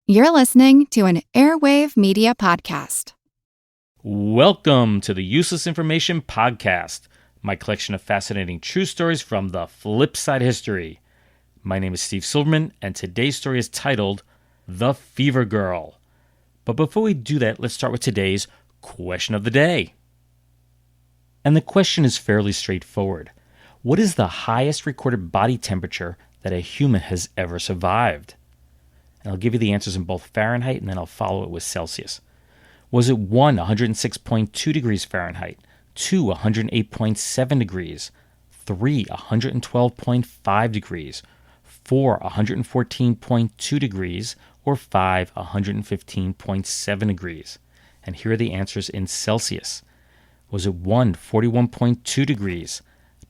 You're listening to an Airwave Media Podcast. Welcome to the Useless Information Podcast, my collection of fascinating true stories from the flip side of history. My name is Steve Silverman, and today's story is titled The Fever Girl. But before we do that, let's start with today's question of the day. And the question is fairly straightforward. What is the highest recorded body temperature that a human has ever survived? And I'll give you the answers in both Fahrenheit, and then I'll follow it with Celsius. Was it 1, 106.2 degrees Fahrenheit, 2, 108.7 degrees, 3, 112.5 degrees, 4, 114.2 degrees, or 5, 115.7 degrees? And here are the answers in Celsius. Was it 1, 41.2 degrees,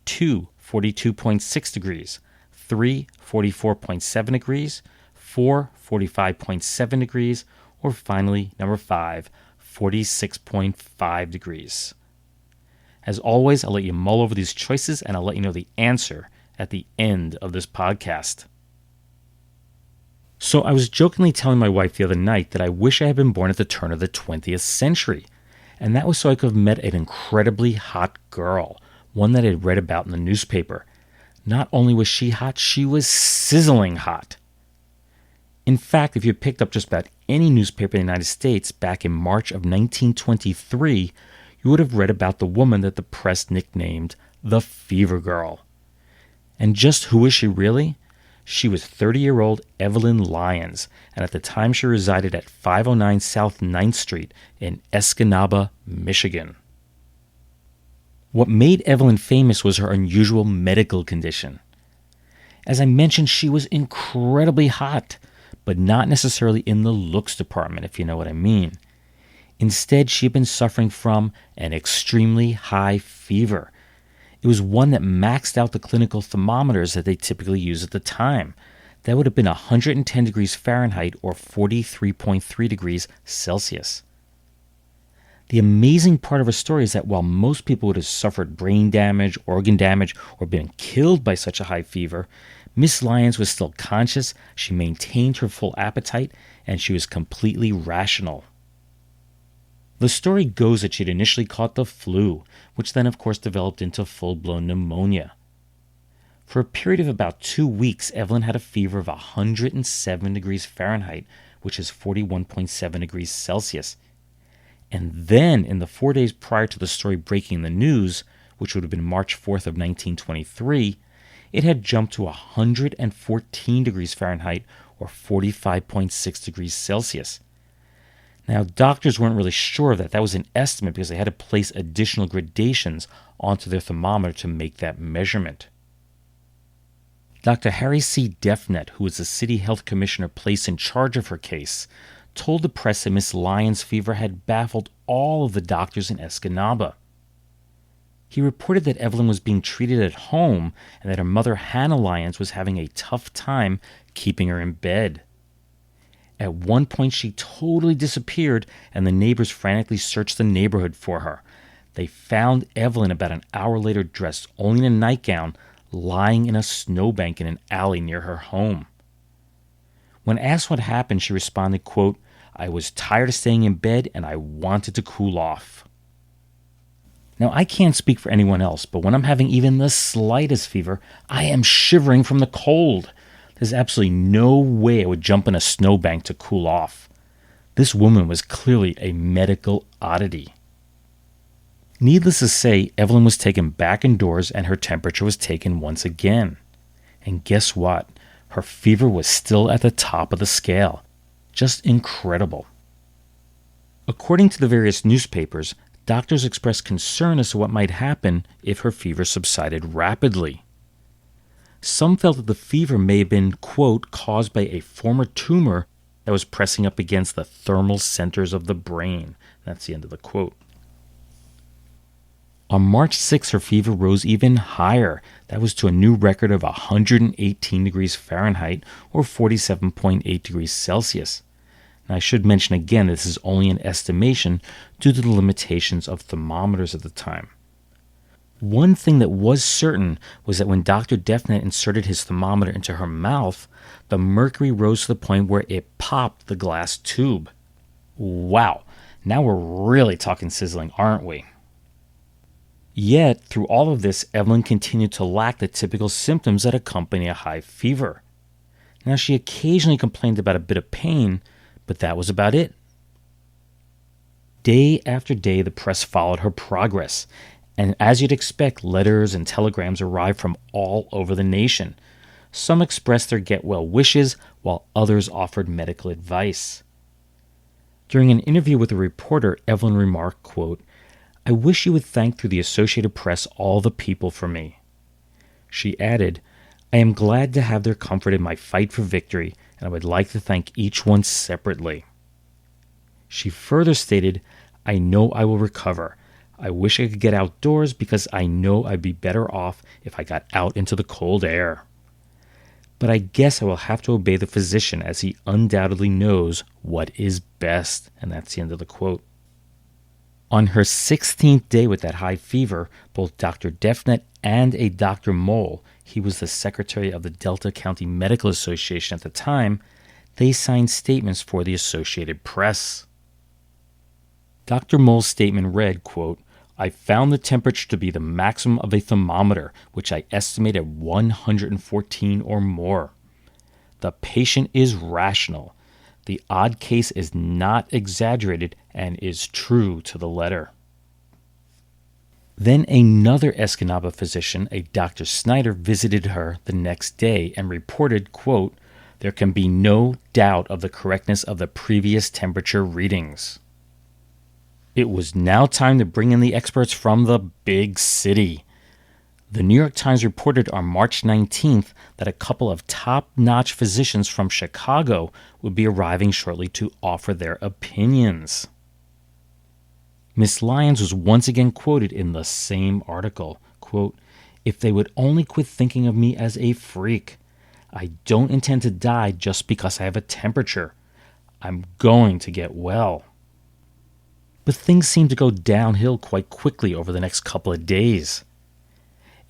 2, 42.6 degrees, 3, 44.7 degrees, 4, 45.7 degrees, or finally, number 5, 46.5 degrees. As always, I'll let you mull over these choices and I'll let you know the answer at the end of this podcast. So I was jokingly telling my wife the other night that I wish I had been born at the turn of the 20th century. And that was so I could have met an incredibly hot girl, one that I had read about in the newspaper. Not only was she hot, she was sizzling hot. In fact, if you picked up just about any newspaper in the United States back in March of 1923, you would have read about the woman that the press nicknamed the Fever Girl. And just who is she really? She was 30-year-old Evelyn Lyons, and at the time she resided at 509 South 9th Street in Escanaba, Michigan. What made Evelyn famous was her unusual medical condition. As I mentioned, she was incredibly hot, but not necessarily in the looks department, if you know what I mean. Instead, she had been suffering from an extremely high fever. It was one that maxed out the clinical thermometers that they typically use at the time. That would have been 110 degrees Fahrenheit or 43.3 degrees Celsius. The amazing part of her story is that while most people would have suffered brain damage, organ damage, or been killed by such a high fever, Miss Lyons was still conscious, she maintained her full appetite, and she was completely rational. The story goes that she'd initially caught the flu, which then of course developed into full-blown pneumonia. For a period of about 2 weeks, Evelyn had a fever of 107 degrees Fahrenheit, which is 41.7 degrees Celsius. And then, in the 4 days prior to the story breaking the news, which would have been March 4th of 1923, it had jumped to 114 degrees Fahrenheit or 45.6 degrees Celsius. Now, doctors weren't really sure of that. That was an estimate because they had to place additional gradations onto their thermometer to make that measurement. Dr. Harry C. Defnet, who was the city health commissioner placed in charge of her case, told the press that Miss Lyons' fever had baffled all of the doctors in Escanaba. He reported that Evelyn was being treated at home and that her mother, Hannah Lyons, was having a tough time keeping her in bed. At one point, she totally disappeared, and the neighbors frantically searched the neighborhood for her. They found Evelyn about an hour later dressed only in a nightgown, lying in a snowbank in an alley near her home. When asked what happened, she responded, quote, "I was tired of staying in bed and I wanted to cool off." Now, I can't speak for anyone else, but when I'm having even the slightest fever, I am shivering from the cold. There's absolutely no way I would jump in a snowbank to cool off. This woman was clearly a medical oddity. Needless to say, Evelyn was taken back indoors and her temperature was taken once again. And guess what? Her fever was still at the top of the scale. Just incredible. According to the various newspapers, doctors expressed concern as to what might happen if her fever subsided rapidly. Some felt that the fever may have been, quote, caused by a former tumor that was pressing up against the thermal centers of the brain. That's the end of the quote. On March 6, her fever rose even higher. That was to a new record of 118 degrees Fahrenheit or 47.8 degrees Celsius. Now, I should mention again, this is only an estimation due to the limitations of thermometers at the time. One thing that was certain was that when Dr. Defnet inserted his thermometer into her mouth, the mercury rose to the point where it popped the glass tube. Wow, now we're really talking sizzling, aren't we? Yet, through all of this, Evelyn continued to lack the typical symptoms that accompany a high fever. Now, she occasionally complained about a bit of pain, but that was about it. Day after day, the press followed her progress, and as you'd expect, letters and telegrams arrived from all over the nation. Some expressed their get-well wishes, while others offered medical advice. During an interview with a reporter, Evelyn remarked, quote, "I wish you would thank through the Associated Press all the people for me." She added, "I am glad to have their comfort in my fight for victory, and I would like to thank each one separately." She further stated, "I know I will recover. I wish I could get outdoors because I know I'd be better off if I got out into the cold air. But I guess I will have to obey the physician as he undoubtedly knows what is best." And that's the end of the quote. On her 16th day with that high fever, both Dr. Defnet and a Dr. Mole, he was the secretary of the Delta County Medical Association at the time, they signed statements for the Associated Press. Dr. Mole's statement read, quote, "I found the temperature to be the maximum of a thermometer, which I estimate at 114 or more. The patient is rational. The odd case is not exaggerated and is true to the letter." Then another Escanaba physician, a Dr. Snyder, visited her the next day and reported, quote, "There can be no doubt of the correctness of the previous temperature readings." It was now time to bring in the experts from the big city. The New York Times reported on March 19th that a couple of top-notch physicians from Chicago would be arriving shortly to offer their opinions. Miss Lyons was once again quoted in the same article, quote, "If they would only quit thinking of me as a freak. I don't intend to die just because I have a temperature. I'm going to get well." But things seemed to go downhill quite quickly over the next couple of days.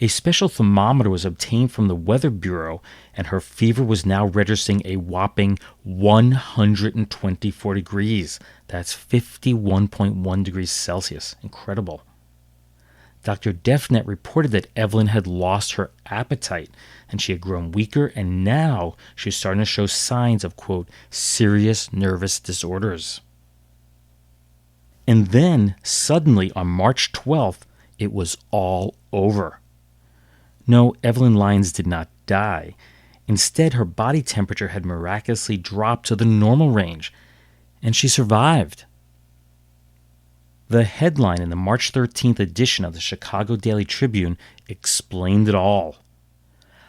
A special thermometer was obtained from the Weather Bureau, and her fever was now registering a whopping 124 degrees. That's 51.1 degrees Celsius. Incredible. Dr. Defnet reported that Evelyn had lost her appetite, and she had grown weaker, and now she was starting to show signs of, quote, "serious nervous disorders." And then, suddenly, on March 12th, it was all over. No, Evelyn Lyons did not die. Instead, her body temperature had miraculously dropped to the normal range, and she survived. The headline in the March 13th edition of the Chicago Daily Tribune explained it all.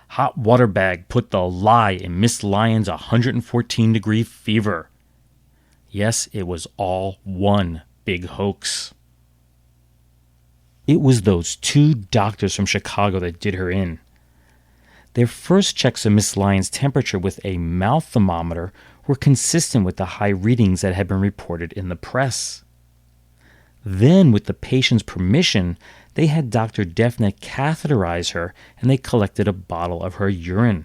"Hot water bag put the lie in Miss Lyons' 114-degree fever." Yes, it was all one big hoax. It was those two doctors from Chicago that did her in. Their first checks of Miss Lyons' temperature with a mouth thermometer were consistent with the high readings that had been reported in the press. Then, with the patient's permission, they had Dr. Defnet catheterize her, and they collected a bottle of her urine.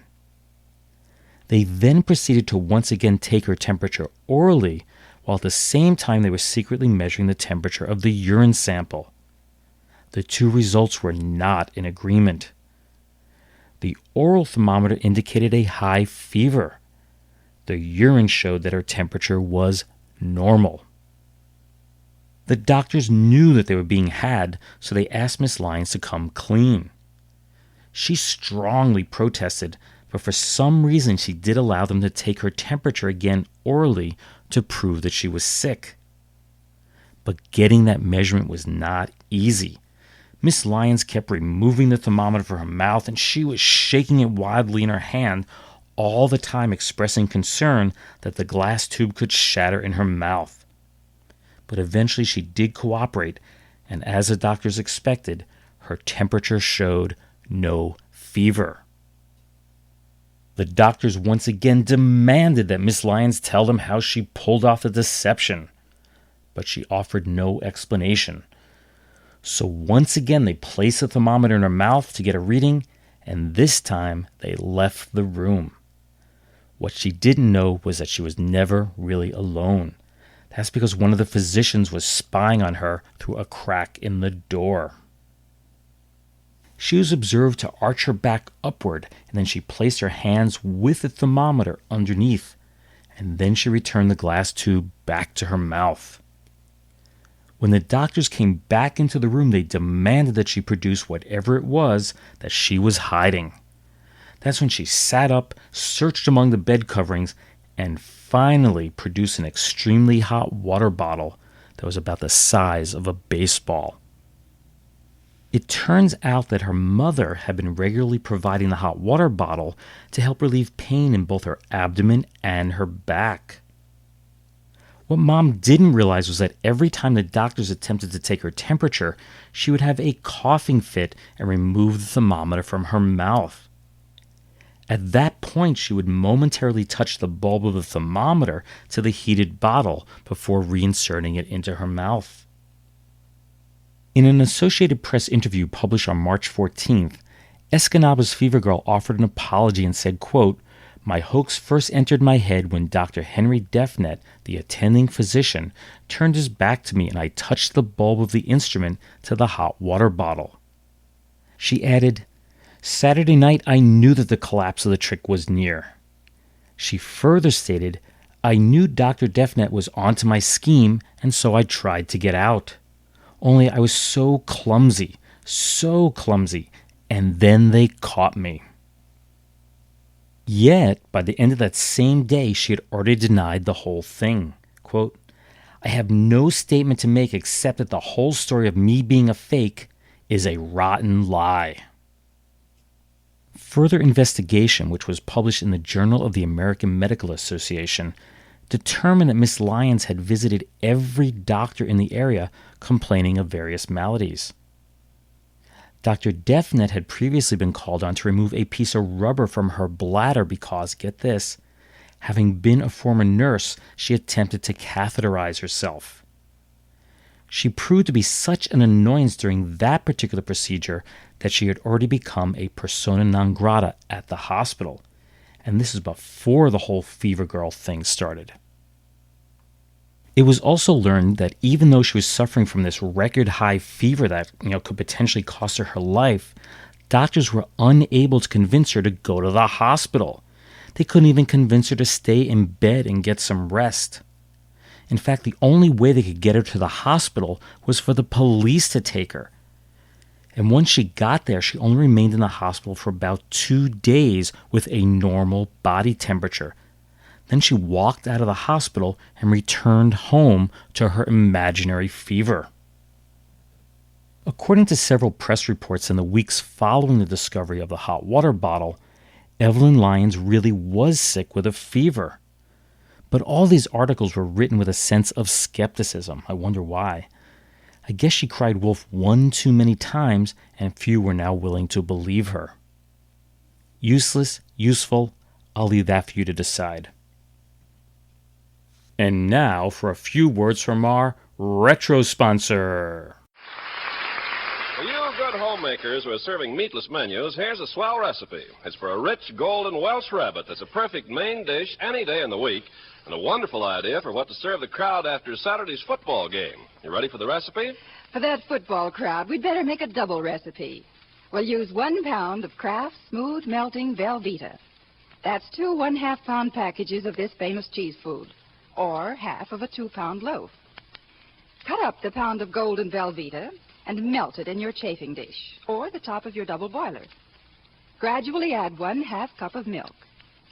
They then proceeded to once again take her temperature orally, while at the same time they were secretly measuring the temperature of the urine sample. The two results were not in agreement. The oral thermometer indicated a high fever. The urine showed that her temperature was normal. The doctors knew that they were being had, so they asked Miss Lyons to come clean. She strongly protested, but for some reason she did allow them to take her temperature again orally to prove that she was sick. But getting that measurement was not easy. Miss Lyons kept removing the thermometer from her mouth, and she was shaking it wildly in her hand, all the time expressing concern that the glass tube could shatter in her mouth. But eventually she did cooperate, and as the doctors expected, her temperature showed no fever. The doctors once again demanded that Miss Lyons tell them how she pulled off the deception, but she offered no explanation. So once again, they placed the thermometer in her mouth to get a reading, and this time they left the room. What she didn't know was that she was never really alone. That's because one of the physicians was spying on her through a crack in the door. She was observed to arch her back upward, and then she placed her hands with the thermometer underneath, and then she returned the glass tube back to her mouth. When the doctors came back into the room, they demanded that she produce whatever it was that she was hiding. That's when she sat up, searched among the bed coverings, and finally produced an extremely hot water bottle that was about the size of a baseball. It turns out that her mother had been regularly providing the hot water bottle to help relieve pain in both her abdomen and her back. What Mom didn't realize was that every time the doctors attempted to take her temperature, she would have a coughing fit and remove the thermometer from her mouth. At that point, she would momentarily touch the bulb of the thermometer to the heated bottle before reinserting it into her mouth. In an Associated Press interview published on March 14th, Escanab's Fever Girl offered an apology and said, quote, "My hoax first entered my head when Dr. Henry Defnet, the attending physician, turned his back to me and I touched the bulb of the instrument to the hot water bottle." She added, "Saturday night I knew that the collapse of the trick was near." She further stated, "I knew Dr. Defnet was onto my scheme and so I tried to get out. Only I was so clumsy, and then they caught me." Yet, by the end of that same day, she had already denied the whole thing. Quote, "I have no statement to make except that the whole story of me being a fake is a rotten lie." Further investigation, which was published in the Journal of the American Medical Association, determined that Miss Lyons had visited every doctor in the area complaining of various maladies. Dr. Defnet had previously been called on to remove a piece of rubber from her bladder because, get this, having been a former nurse, she attempted to catheterize herself. She proved to be such an annoyance during that particular procedure that she had already become a persona non grata at the hospital, and this is before the whole Fever Girl thing started. It was also learned that even though she was suffering from this record-high fever that could potentially cost her life, doctors were unable to convince her to go to the hospital. They couldn't even convince her to stay in bed and get some rest. In fact, the only way they could get her to the hospital was for the police to take her. And once she got there, she only remained in the hospital for about 2 days with a normal body temperature. Then she walked out of the hospital and returned home to her imaginary fever. According to several press reports in the weeks following the discovery of the hot water bottle, Evelyn Lyons really was sick with a fever. But all these articles were written with a sense of skepticism. I wonder why. I guess she cried wolf one too many times, and few were now willing to believe her. Useless, useful, I'll leave that for you to decide. And now for a few words from our retro sponsor. For you good homemakers who are serving meatless menus, here's a swell recipe. It's for a rich golden Welsh rabbit that's a perfect main dish any day in the week, and a wonderful idea for what to serve the crowd after Saturday's football game. You ready for the recipe? For that football crowd, we'd better make a double recipe. We'll use 1 pound of Kraft's Smooth Melting Velveeta. That's 2 1/2-pound packages of this famous cheese food, or half of a 2-pound loaf. Cut up the pound of golden Velveeta and melt it in your chafing dish, or the top of your double boiler. Gradually add 1/2 cup of milk.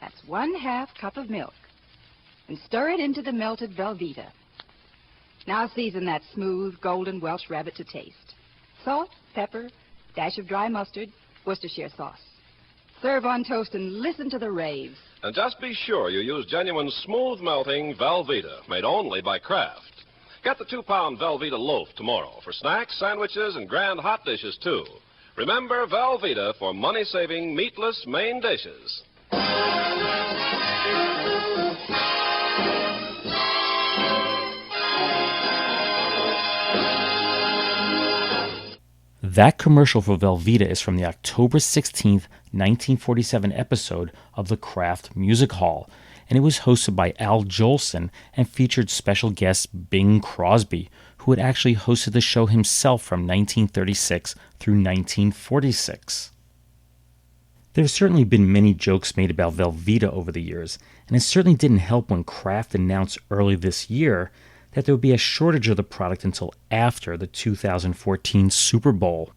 That's 1/2 cup of milk. And stir it into the melted Velveeta. Now season that smooth, golden Welsh rabbit to taste. Salt, pepper, dash of dry mustard, Worcestershire sauce. Serve on toast and listen to the raves. And just be sure you use genuine smooth-melting Velveeta, made only by Kraft. Get the 2-pound Velveeta loaf tomorrow for snacks, sandwiches, and grand hot dishes, too. Remember Velveeta for money-saving, meatless main dishes. That commercial for Velveeta is from the October 16th, 1947 episode of the Kraft Music Hall, and it was hosted by Al Jolson and featured special guest Bing Crosby, who had actually hosted the show himself from 1936 through 1946. There have certainly been many jokes made about Velveeta over the years, and it certainly didn't help when Kraft announced early this year that there would be a shortage of the product until after the 2014 Super Bowl.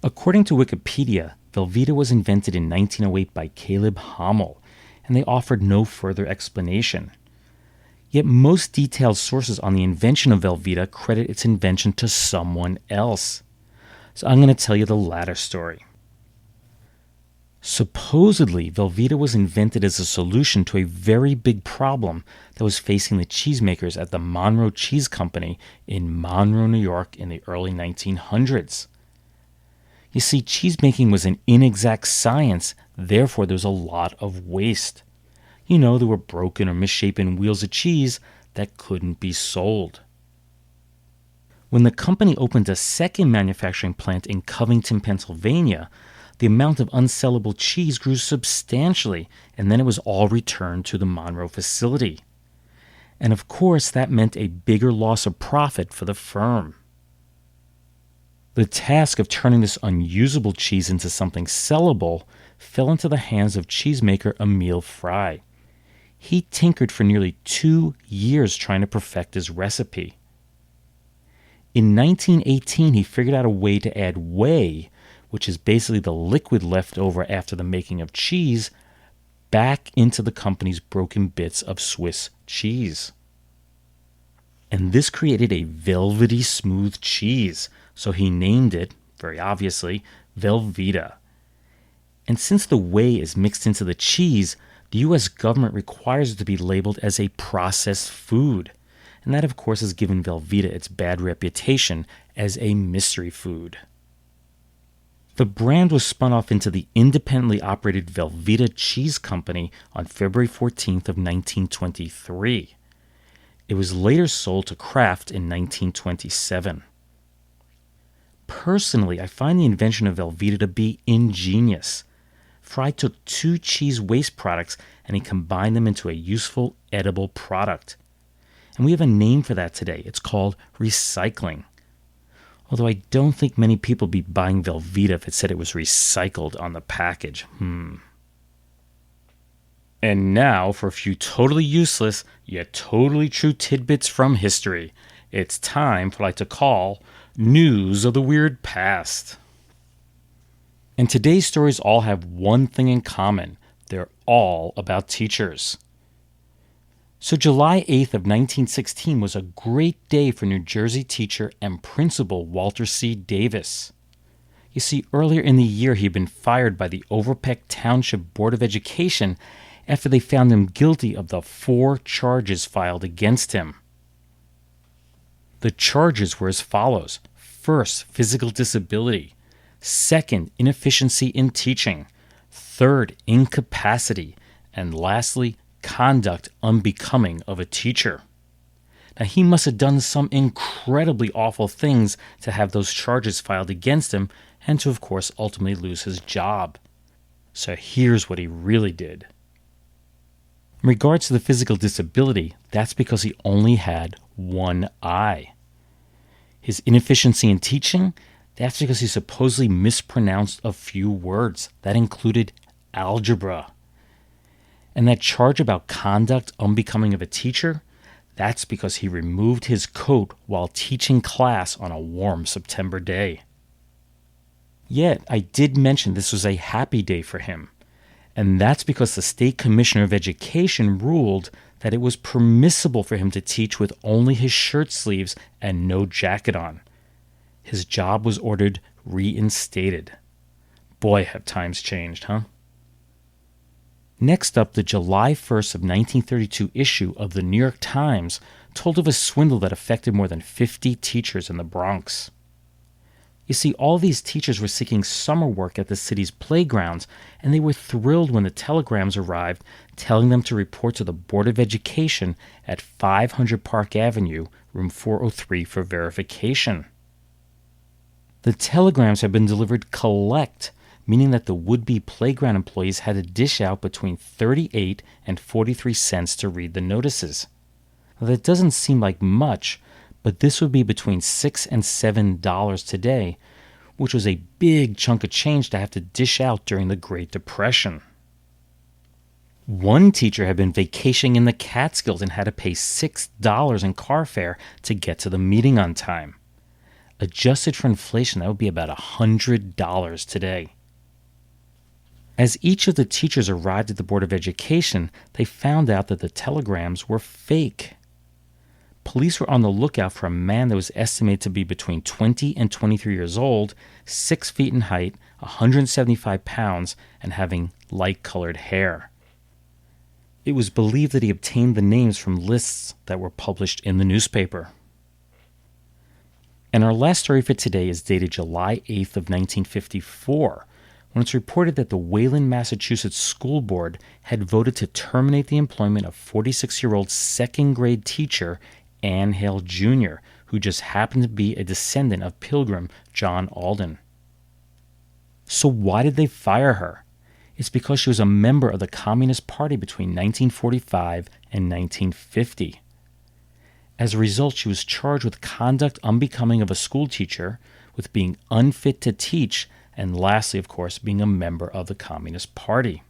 According to Wikipedia, Velveeta was invented in 1908 by Caleb Hommel, and they offered no further explanation. Yet most detailed sources on the invention of Velveeta credit its invention to someone else. So I'm going to tell you the latter story. Supposedly, Velveeta was invented as a solution to a very big problem that was facing the cheesemakers at the Monroe Cheese Company in Monroe, New York in the early 1900s. You see, cheesemaking was an inexact science, therefore there was a lot of waste. You know, there were broken or misshapen wheels of cheese that couldn't be sold. When the company opened a second manufacturing plant in Covington, Pennsylvania, the amount of unsellable cheese grew substantially, and then it was all returned to the Monroe facility. And of course, that meant a bigger loss of profit for the firm. The task of turning this unusable cheese into something sellable fell into the hands of cheesemaker Emil Frey. He tinkered for nearly 2 years trying to perfect his recipe. In 1918, he figured out a way to add whey, which is basically the liquid left over after the making of cheese, back into the company's broken bits of Swiss cheese. And this created a velvety smooth cheese, so he named it, very obviously, Velveeta. And since the whey is mixed into the cheese, the U.S. government requires it to be labeled as a processed food. And that, of course, has given Velveeta its bad reputation as a mystery food. The brand was spun off into the independently operated Velveeta Cheese Company on February 14th of 1923. It was later sold to Kraft in 1927. Personally, I find the invention of Velveeta to be ingenious. Frey took 2 cheese waste products and he combined them into a useful, edible product. And we have a name for that today. It's called recycling. Although I don't think many people would be buying Velveeta if it said it was recycled on the package. And now for a few totally useless, yet totally true tidbits from history. It's time for what I like to call News of the Weird Past. And today's stories all have one thing in common. They're all about teachers. So July 8th of 1916 was a great day for New Jersey teacher and principal Walter C. Davis. You see, earlier in the year he had been fired by the Overpeck Township Board of Education after they found him guilty of the 4 charges filed against him. The charges were as follows. First, physical disability. Second, inefficiency in teaching. Third, incapacity. And lastly, conduct unbecoming of a teacher. Now, he must have done some incredibly awful things to have those charges filed against him and to, of course, ultimately lose his job. So here's what he really did. In regards to the physical disability, that's because he only had one eye. His inefficiency in teaching, that's because he supposedly mispronounced a few words. That included algebra. And that charge about conduct unbecoming of a teacher, that's because he removed his coat while teaching class on a warm September day. Yet, I did mention this was a happy day for him. And that's because the State Commissioner of Education ruled that it was permissible for him to teach with only his shirt sleeves and no jacket on. His job was ordered reinstated. Boy, have times changed, huh? Next up, the July 1st of 1932 issue of the New York Times told of a swindle that affected more than 50 teachers in the Bronx. You see, all these teachers were seeking summer work at the city's playgrounds, and they were thrilled when the telegrams arrived telling them to report to the Board of Education at 500 Park Avenue, room 403 for verification. The telegrams had been delivered collect, meaning that the would-be playground employees had to dish out between 38 and 43 cents to read the notices. Now, that doesn't seem like much, but this would be between $6 and $7 today, which was a big chunk of change to have to dish out during the Great Depression. One teacher had been vacationing in the Catskills and had to pay $6 in car fare to get to the meeting on time. Adjusted for inflation, that would be about $100 today. As each of the teachers arrived at the Board of Education, they found out that the telegrams were fake. Police were on the lookout for a man that was estimated to be between 20 and 23 years old, 6 feet in height, 175 pounds, and having light-colored hair. It was believed that he obtained the names from lists that were published in the newspaper. And our last story for today is dated July 8th of 1954, when it's reported that the Wayland, Massachusetts School Board had voted to terminate the employment of 46-year-old second-grade teacher Ann Hale Jr., who just happened to be a descendant of Pilgrim John Alden. So why did they fire her? It's because she was a member of the Communist Party between 1945 and 1950. As a result, she was charged with conduct unbecoming of a school teacher, with being unfit to teach, and lastly, of course, being a member of the Communist Party.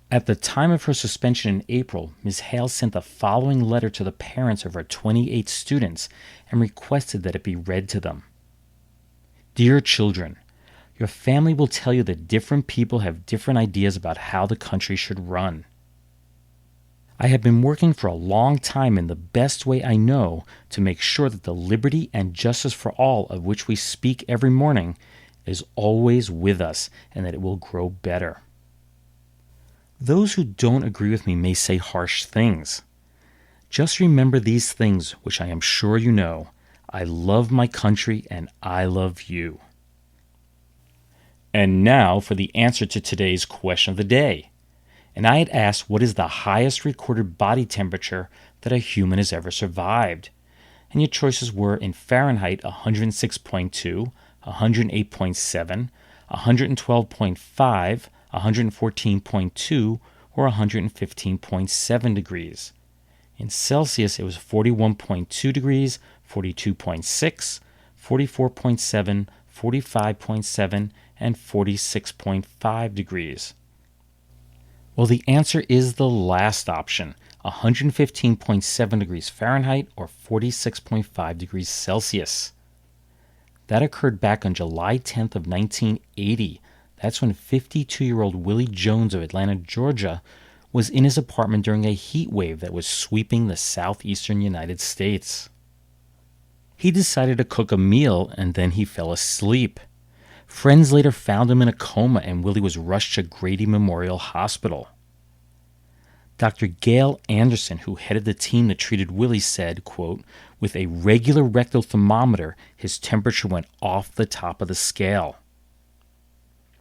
At the time of her suspension in April, Ms. Hale sent the following letter to the parents of her 28 students and requested that it be read to them. Dear children, your family will tell you that different people have different ideas about how the country should run. I have been working for a long time in the best way I know to make sure that the liberty and justice for all of which we speak every morning is always with us and that it will grow better. Those who don't agree with me may say harsh things. Just remember these things, which I am sure you know. I love my country and I love you. And now for the answer to today's question of the day. And I had asked what is the highest recorded body temperature that a human has ever survived. And your choices were in Fahrenheit 106.2, 108.7, 112.5, 114.2, or 115.7 degrees. In Celsius, it was 41.2 degrees, 42.6, 44.7, 45.7, and 46.5 degrees. Well, the answer is the last option, 115.7 degrees Fahrenheit or 46.5 degrees Celsius. That occurred back on July 10th of 1980. That's when 52-year-old Willie Jones of Atlanta, Georgia, was in his apartment during a heat wave that was sweeping the southeastern United States. He decided to cook a meal and then he fell asleep. Friends later found him in a coma and Willie was rushed to Grady Memorial Hospital. Dr. Gail Anderson, who headed the team that treated Willie, said, quote, with a regular rectal thermometer, his temperature went off the top of the scale.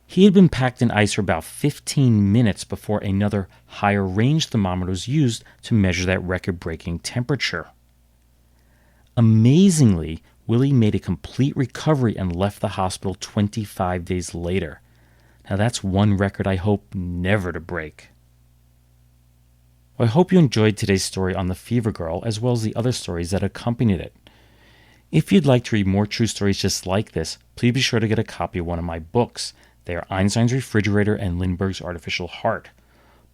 He had been packed in ice for about 15 minutes before another higher range thermometer was used to measure that record-breaking temperature. Amazingly, Willie made a complete recovery and left the hospital 25 days later. Now that's one record I hope never to break. Well, I hope you enjoyed today's story on the Fever Girl as well as the other stories that accompanied it. If you'd like to read more true stories just like this, please be sure to get a copy of one of my books. They are Einstein's Refrigerator and Lindbergh's Artificial Heart.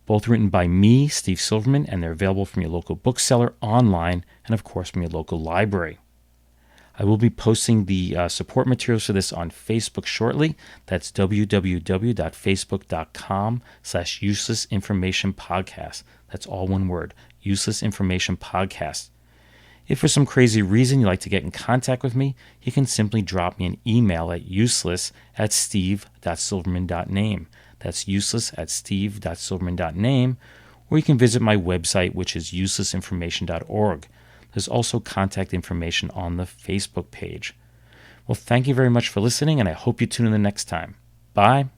Both written by me, Steve Silverman, and they're available from your local bookseller, online, and of course from your local library. I will be posting the support materials for this on Facebook shortly. That's www.facebook.com/uselessinformationpodcast. That's all one word, Useless Information Podcast. If for some crazy reason you'd like to get in contact with me, you can simply drop me an email at useless@steve.silverman.name. That's useless@steve.silverman.name. Or you can visit my website, which is uselessinformation.org. There's also contact information on the Facebook page. Well, thank you very much for listening, and I hope you tune in the next time. Bye.